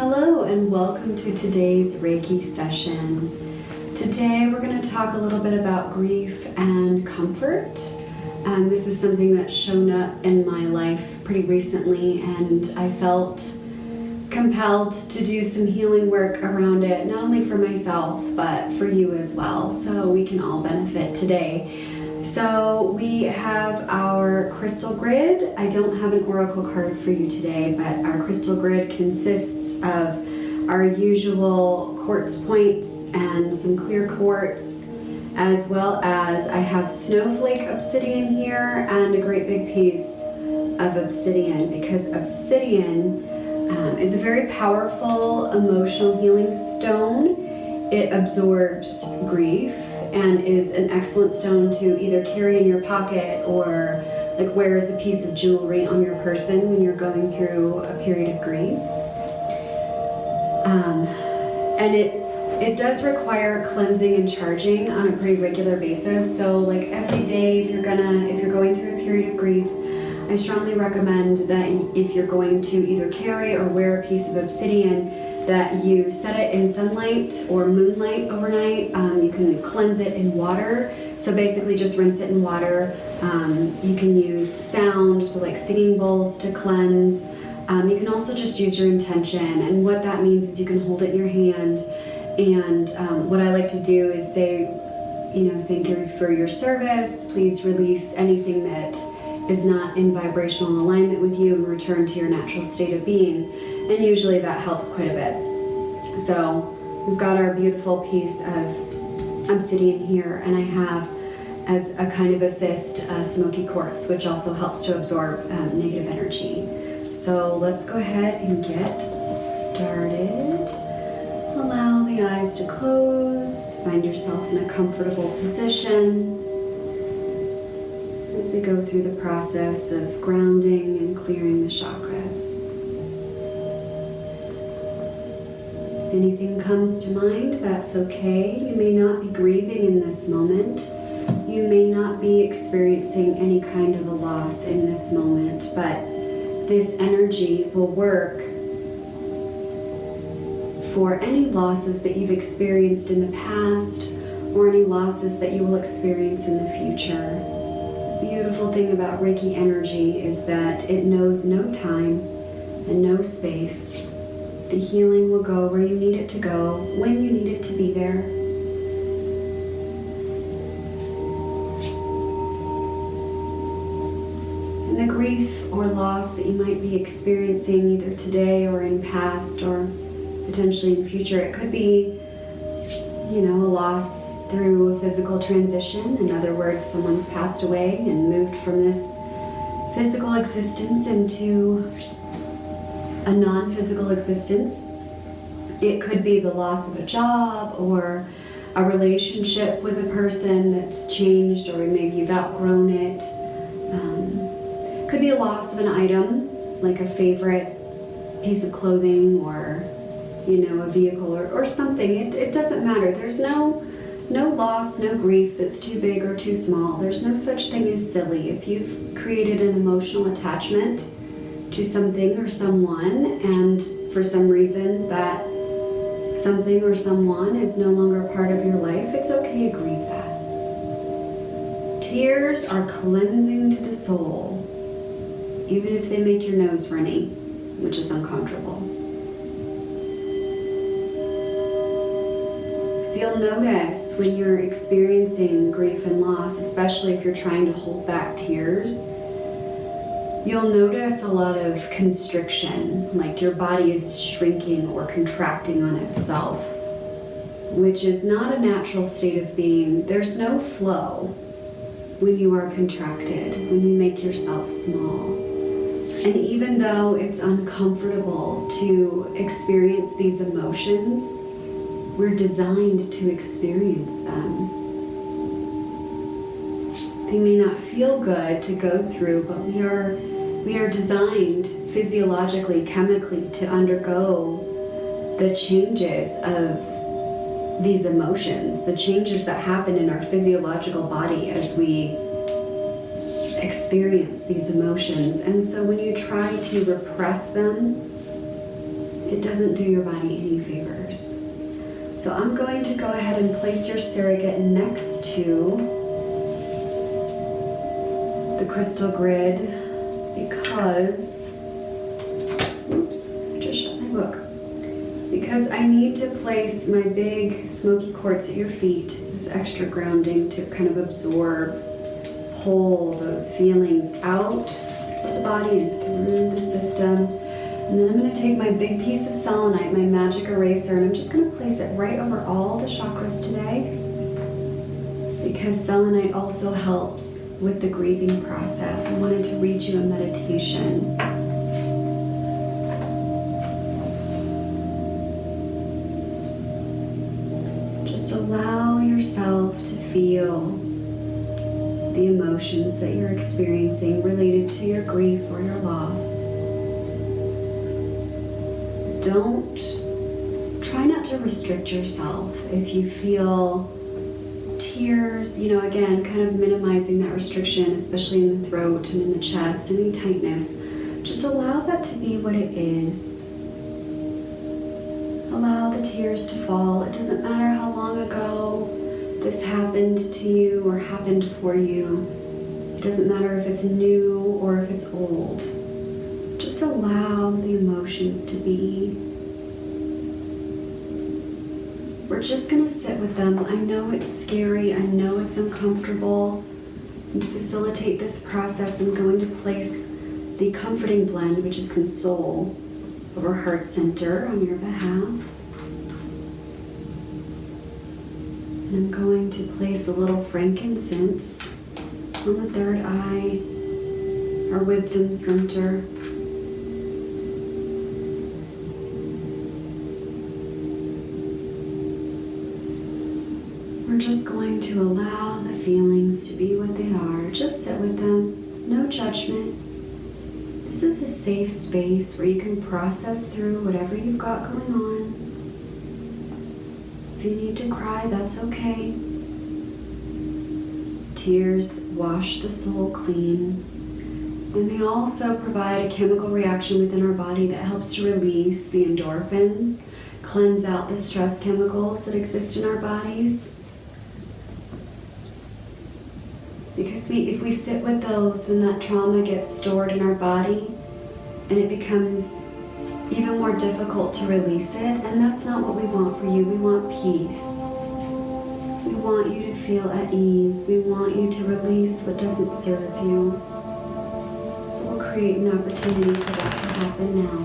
Hello and welcome to today's Reiki session. Today we're going to talk a little bit about grief and comfort. This is something that's shown up in my life pretty recently, and I felt compelled to do some healing work around it, not only for myself but for you as well, so we can all benefit today. So we have our crystal grid. I don't have an oracle card for you today, but our crystal grid consists of our usual quartz points and some clear quartz, as well as I have snowflake obsidian here and a great big piece of obsidian, because obsidian is a very powerful emotional healing stone. It absorbs grief and is an excellent stone to either carry in your pocket or like wear as a piece of jewelry on your person when you're going through a period of grief. And it does require cleansing and charging on a pretty regular basis. So like every day, if you're going through a period of grief, I strongly recommend that if you're going to either carry or wear a piece of obsidian, that you set it in sunlight or moonlight overnight. You can cleanse it in water. So basically just rinse it in water. You can use sound, so like singing bowls to cleanse. You can also just use your intention. And what that means is you can hold it in your hand. And what I like to do is say, thank you for your service. Please release anything that is not in vibrational alignment with you and return to your natural state of being. And usually that helps quite a bit. So we've got our beautiful piece of obsidian here, and I have, as a kind of assist, smoky quartz, which also helps to absorb negative energy. So let's go ahead and get started. Allow the eyes to close. Find yourself in a comfortable position as we go through the process of grounding and clearing the chakras. If anything comes to mind, that's okay. You may not be grieving in this moment. You may not be experiencing any kind of a loss in this moment, but this energy will work for any losses that you've experienced in the past or any losses that you will experience in the future. The beautiful thing about Reiki energy is that it knows no time and no space. The healing will go where you need it to go, when you need it to be there. And the grief or loss that you might be experiencing either today or in past or potentially in future, it could be, a loss through a physical transition. In other words, someone's passed away and moved from this physical existence into a non-physical existence. It could be the loss of a job or a relationship with a person that's changed, or maybe you've outgrown it. Could be a loss of an item, like a favorite piece of clothing or a vehicle or something. It doesn't matter. There's no loss, no grief that's too big or too small. There's no such thing as silly. If you've created an emotional attachment to something or someone, and for some reason that something or someone is no longer part of your life, it's okay to grieve that. Tears are cleansing to the soul, even if they make your nose runny, which is uncomfortable. If you'll notice when you're experiencing grief and loss, especially if you're trying to hold back tears, you'll notice a lot of constriction, like your body is shrinking or contracting on itself, which is not a natural state of being. There's no flow when you are contracted, when you make yourself small. And even though it's uncomfortable to experience these emotions, we're designed to experience them. They may not feel good to go through, but we are designed physiologically, chemically to undergo the changes of these emotions, the changes that happen in our physiological body as we experience these emotions. And so when you try to repress them, it doesn't do your body any favors. So I'm going to go ahead and place your surrogate next to the crystal grid because, oops, I just shut my book. Because I need to place my big smoky quartz at your feet as extra grounding to kind of absorb, pull those feelings out of the body and through the system. And then I'm going to take my big piece of selenite, my magic eraser, and I'm just going to place it right over all the chakras today because selenite also helps with the grieving process. I wanted to read you a meditation. Just allow yourself to feel the emotions that you're experiencing related to your grief or your loss. Try not to restrict yourself. If you feel tears, again, kind of minimizing that restriction, especially in the throat and in the chest, any tightness, just allow that to be what it is. Allow the tears to fall. It doesn't matter how long ago this happened to you or happened for you. It doesn't matter if it's new or if it's old. Just allow the emotions to be. We're just going to sit with them. I know it's scary. I know it's uncomfortable. And to facilitate this process, I'm going to place the comforting blend, which is console, over heart center on your behalf. And I'm going to place a little frankincense on the third eye, our wisdom center. We're just going to allow the feelings to be what they are. Just sit with them. No judgment. This is a safe space where you can process through whatever you've got going on. If you need to cry, that's okay. Tears wash the soul clean. And they also provide a chemical reaction within our body that helps to release the endorphins, cleanse out the stress chemicals that exist in our bodies. Because if we sit with those, then that trauma gets stored in our body and it becomes even more difficult to release it. And that's not what we want for you. We want peace. We want you to feel at ease. We want you to release what doesn't serve you. So we'll create an opportunity for that to happen now.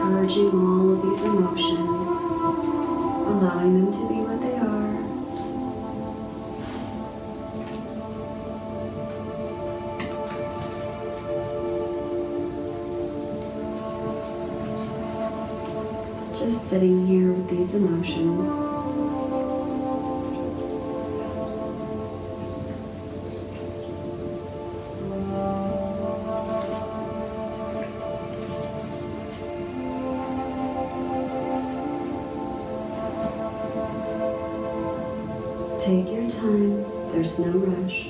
Purging all of these emotions, allowing them to be what they are. Just sitting here with these emotions. Take your time, there's no rush.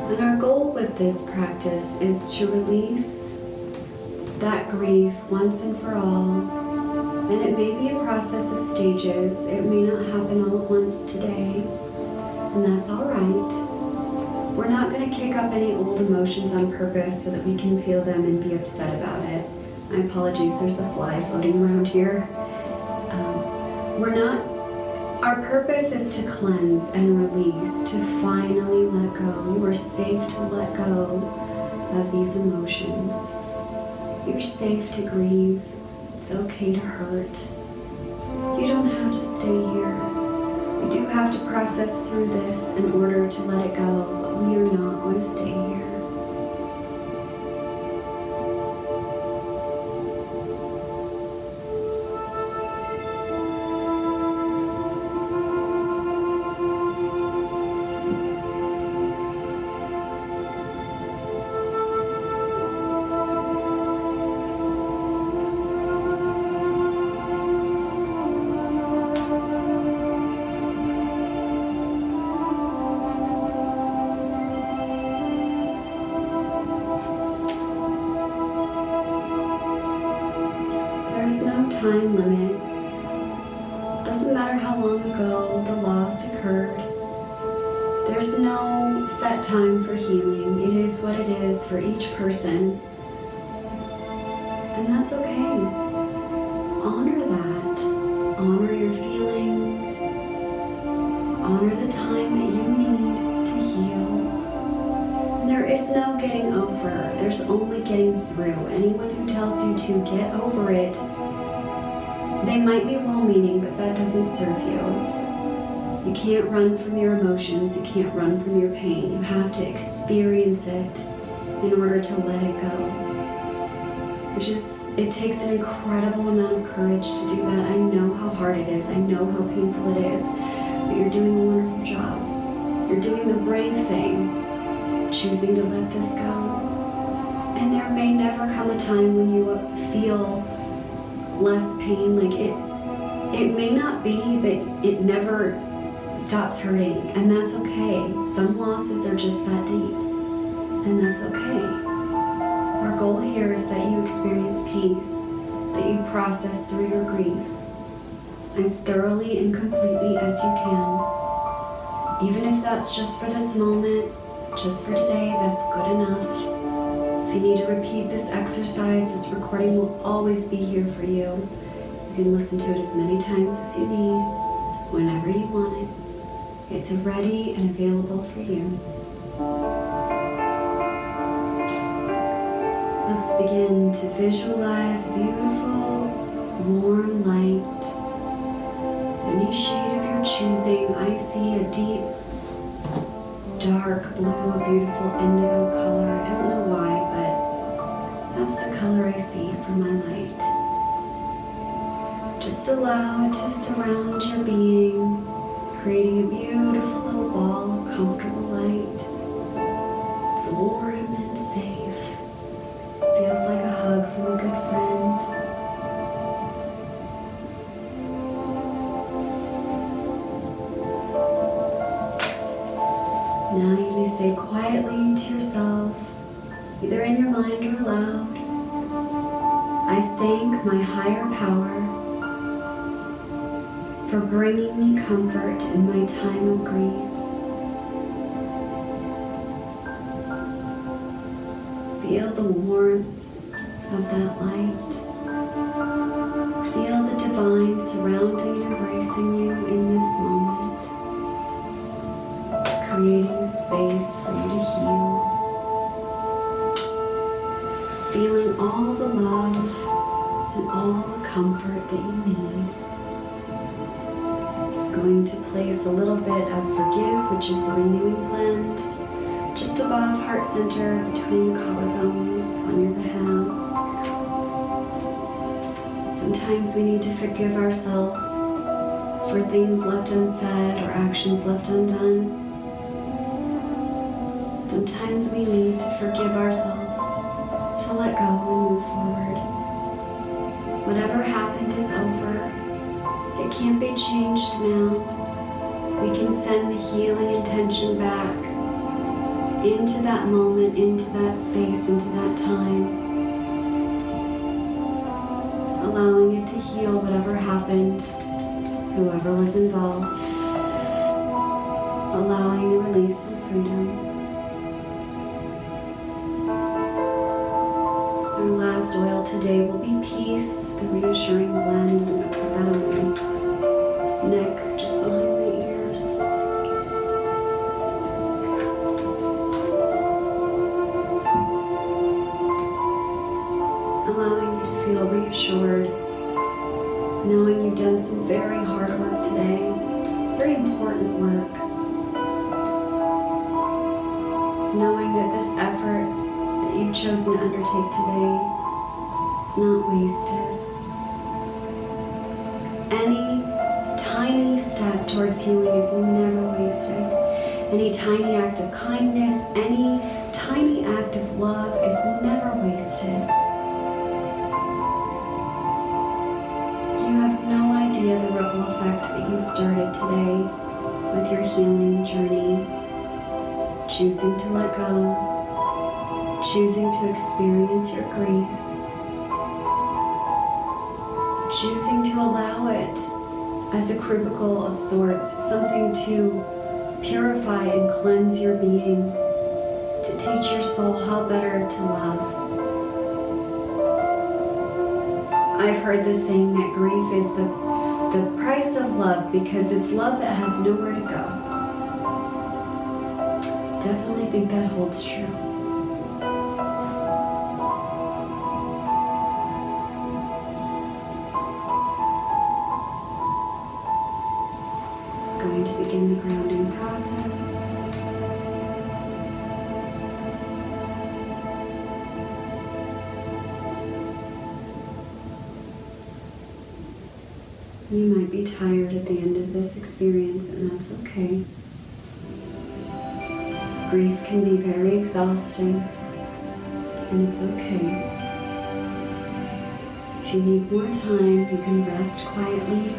And our goal with this practice is to release that grief once and for all. And it may be a process of stages. It may not happen all at once today. And that's all right. We're not going to kick up any old emotions on purpose so that we can feel them and be upset about it. My apologies, there's a fly floating around here. Our purpose is to cleanse and release, to finally let go. You are safe to let go of these emotions. You're safe to grieve. It's okay to hurt. You don't have to stay here. We do have to process through this in order to let it go, but we are not going to stay here. There's no time limit. Doesn't matter how long ago the loss occurred. There's no set time for healing. It is what it is for each person. And that's okay. Honor that. Honor your feelings. Honor the time that you need to heal. There is no getting over. There's only getting through. Anyone who tells you to get over it, they might be well-meaning, but that doesn't serve you. You can't run from your emotions. You can't run from your pain. You have to experience it in order to let it go. It takes an incredible amount of courage to do that. I know how hard it is. I know how painful it is. But you're doing a wonderful job. You're doing the brave thing, choosing to let this go. And there may never come a time when you feel less pain. Like it may not be that it never stops hurting, and that's okay. Some losses are just that deep, and that's okay. Our goal here is that you experience peace, that you process through your grief as thoroughly and completely as you can. Even if that's just for this moment, just for today, that's good enough. If you need to repeat this exercise, this recording will always be here for you. You can listen to it as many times as you need, whenever you want it. It's ready and available for you. Let's begin to visualize beautiful, warm light. Any shade of your choosing. I see a deep, dark blue, a beautiful indigo color. I don't know why, but that's the color I see for my light. Just allow it to surround your being, creating a beautiful little ball of comfortable light. It's warm and safe. Feels like a hug from a good friend. Now you may say quietly to yourself, either in your mind or aloud, I thank my higher power for bringing me comfort in my time of grief. Feel the warmth of that light. Feel the divine surrounding and embracing you in this moment, creating space for you to heal. Feeling all the love and all the comfort that you need. Going to place a little bit of forgive, which is the renewing blend, just above heart center between the collarbones on your behalf. Sometimes we need to forgive ourselves for things left unsaid or actions left undone. Sometimes we need to forgive ourselves to let go and move forward. Whatever happened is over. It can't be changed now. We can send the healing intention back into that moment, into that space, into that time. Allowing it to heal whatever happened, whoever was involved. Allowing the release and freedom. Our last oil today will be peace, the reassuring blend. I'm going to put that on my neck, just behind my ears. Allowing you to feel reassured, knowing you've done some very hard work today, very important work. Knowing that this effort that you've chosen to undertake today is not wasted. Any tiny step towards healing is never wasted. Any tiny act of kindness, any tiny act of love is never wasted. You have no idea the ripple effect that you've started today with your healing journey. Choosing to let go, choosing to experience your grief, choosing to allow it as a crucible of sorts, something to purify and cleanse your being, to teach your soul how better to love. I've heard the saying that grief is the price of love, because it's love that has nowhere to go. Definitely think that holds true. Going to begin the grounding process. You might be tired at the end of this experience, and that's okay. Grief can be very exhausting, and it's okay. If you need more time, you can rest quietly.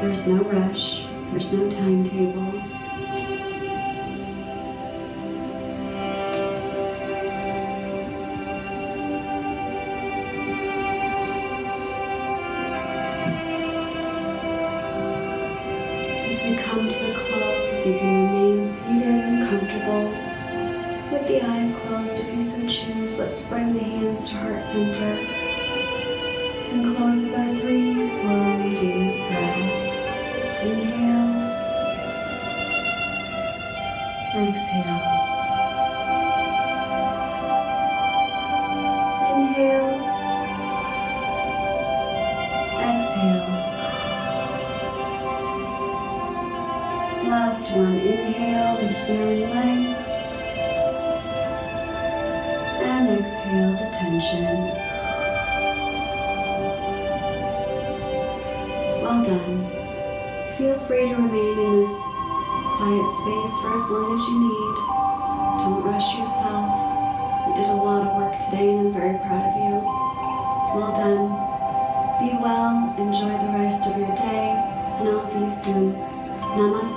There's no rush, there's no timetable. As we come to a close, you can remain seated and comfortable with the eyes closed if you so choose. Let's bring the hands to heart center and close with our 3 slow, deep breaths. Inhale, exhale. Inhale, exhale. Last one, inhale the healing light, and exhale the tension. Well done. Feel free to remain in this quiet space for as long as you need. Don't rush yourself. You did a lot of work today, and I'm very proud of you. Well done. Be well, enjoy the rest of your day, and I'll see you soon. Namaste.